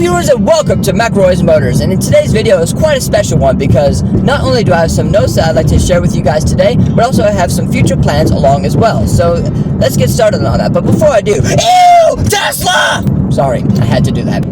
viewers, and welcome to McElroy's Motors. And in today's video is quite a special one because not only do I have some notes that I'd like to share with you guys today, but also I have some future plans along as well. So let's get started on that. But before I do, ew, Tesla! Sorry, I had to do that.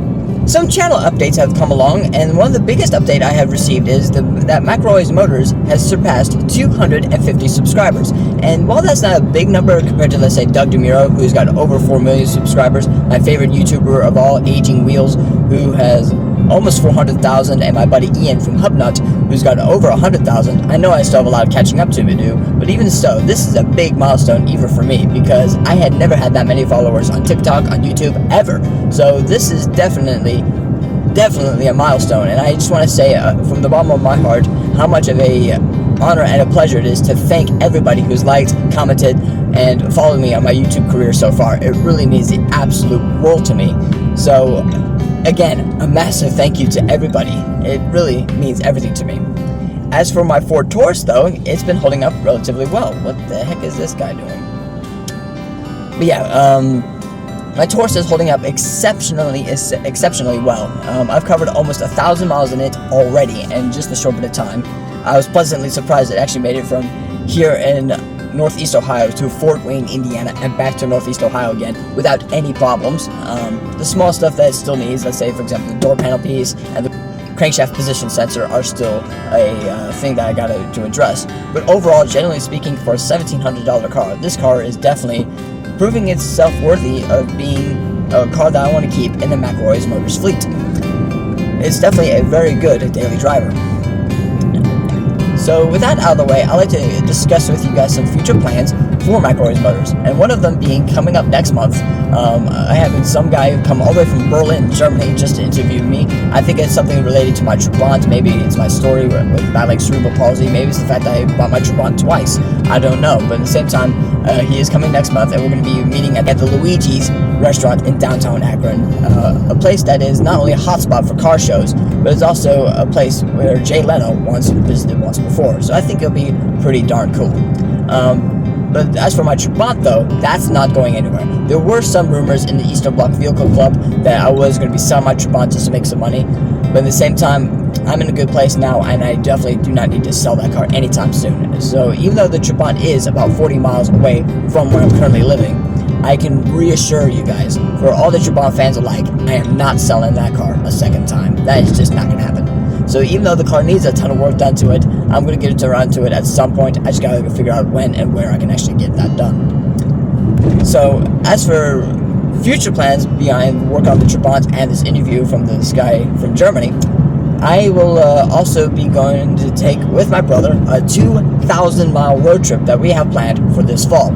Some channel updates have come along, and one of the biggest update I have received is that McElroy's Motors has surpassed 250 subscribers. And while that's not a big number compared to, let's say, Doug DeMuro, who's got over 4 million subscribers, my favorite YouTuber of all, Aging Wheels, who has almost 400,000, and my buddy Ian from Hubnut, who's got over 100,000. I know I still have a lot of catching up to do, but even so, this is a big milestone even for me, because I had never had that many followers on TikTok, on YouTube, ever. So this is definitely a milestone, and I just want to say from the bottom of my heart how much of a honor and a pleasure it is to thank everybody who's liked, commented, and followed me on my YouTube career so far. It really means the absolute world to me. So again, a massive thank you to everybody. It really means everything to me. As for my Ford Taurus, though, it's been holding up relatively well. What the heck is this guy doing? But yeah, my Taurus is holding up exceptionally well. I've covered almost 1,000 miles in it already in just a short bit of time. I was pleasantly surprised it actually made it from here in Northeast Ohio to Fort Wayne, Indiana, and back to Northeast Ohio again without any problems. The small stuff that it still needs, let's say for example the door panel piece and the crankshaft position sensor, are still a thing that I got to address. But overall, generally speaking, for a $1,700 car, this car is definitely proving itself worthy of being a car that I want to keep in the McElroy's Motors fleet. It's definitely a very good daily driver. So with that out of the way, I'd like to discuss with you guys some future plans for McElroy's Motors, and one of them being coming up next month. I have some guy come all the way from Berlin, Germany, just to interview me. I think it's something related to my Trabant. Maybe it's my story with battling cerebral palsy. Maybe it's the fact that I bought my Trabant twice. I don't know, but at the same time, he is coming next month, and we're going to be meeting at the Luigi's restaurant in downtown Akron, a place that is not only a hotspot for car shows, but it's also a place where Jay Leno once visited once before. So I think it'll be pretty darn cool. But as for my Trabant, though, that's not going anywhere. There were some rumors in the Eastern Bloc Vehicle Club that I was going to be selling my Trabant just to make some money, but at the same time, I'm in a good place now, and I definitely do not need to sell that car anytime soon. So even though the Trabant is about 40 miles away from where I'm currently living, I can reassure you guys, for all the Trabant fans alike, I am not selling that car a second time. That is just not going to happen. So even though the car needs a ton of work done to it, I'm going to get around to it at some point. I just got to figure out when and where I can actually get that done. So as for future plans beyond work on the Trabant and this interview from this guy from Germany, I will also be going to take with my brother a 2,000-mile road trip that we have planned for this fall.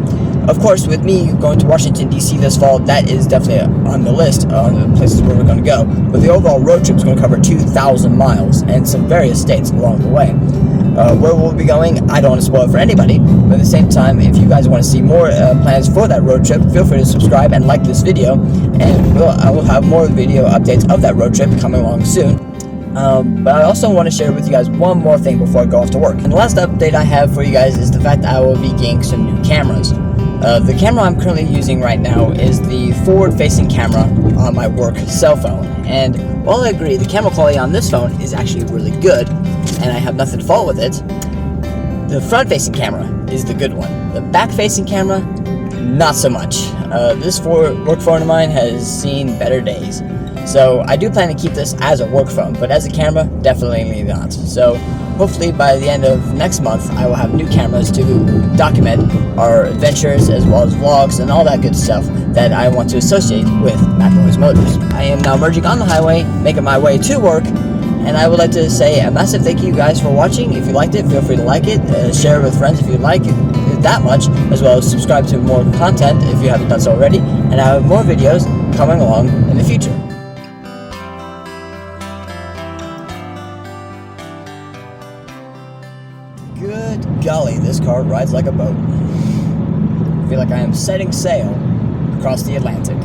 Of course, with me going to Washington, D.C. this fall, that is definitely on the list on the places where we're going to go. But the overall road trip is going to cover 2,000 miles and some various states along the way. Where we'll be going, I don't want to spoil it for anybody, but at the same time, if you guys want to see more plans for that road trip, feel free to subscribe and like this video, and I will have more video updates of that road trip coming along soon. But I also want to share with you guys one more thing before I go off to work. And the last update I have for you guys is the fact that I will be getting some new cameras. The camera I'm currently using right now is the forward-facing camera on my work cell phone. And while I agree, the camera quality on this phone is actually really good, and I have nothing to fault with it, the front-facing camera is the good one. The back-facing camera, not so much. This work phone of mine has seen better days. So I do plan to keep this as a work phone, but as a camera, definitely not. So hopefully by the end of next month, I will have new cameras to document our adventures as well as vlogs and all that good stuff that I want to associate with McElroy's Motors. I am now merging on the highway, making my way to work, and I would like to say a massive thank you guys for watching. If you liked it, feel free to like it, share it with friends if you like it that much, as well as subscribe to more content if you haven't done so already, and I have more videos coming along in the future. Good golly, this car rides like a boat. I feel like I am setting sail across the Atlantic.